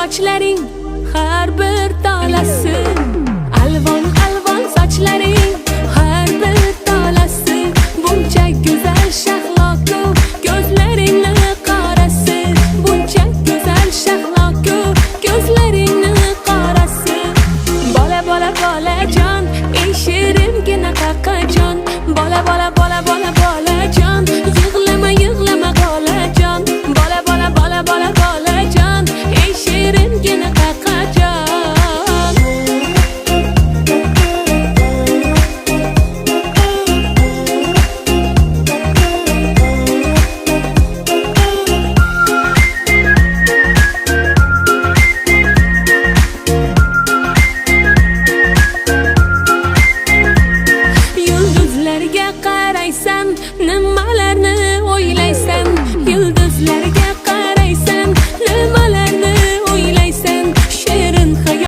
sochlaring har bir tolasi, alvon alvon sochlaring har bir tolasi, buncha go'zal shahloku ko'zlaringni qorasi, buncha go'zal shahloku ko'zlaringni qorasi. Bola bola bolajon, ey shiringina qaqajon, bola bola bola bola bolajon, yig'lama yig'lama bolajon, bola bola bola bola bolajon, ey shiringina qaqajon. Yulduzlarga qaraysan, nimalarni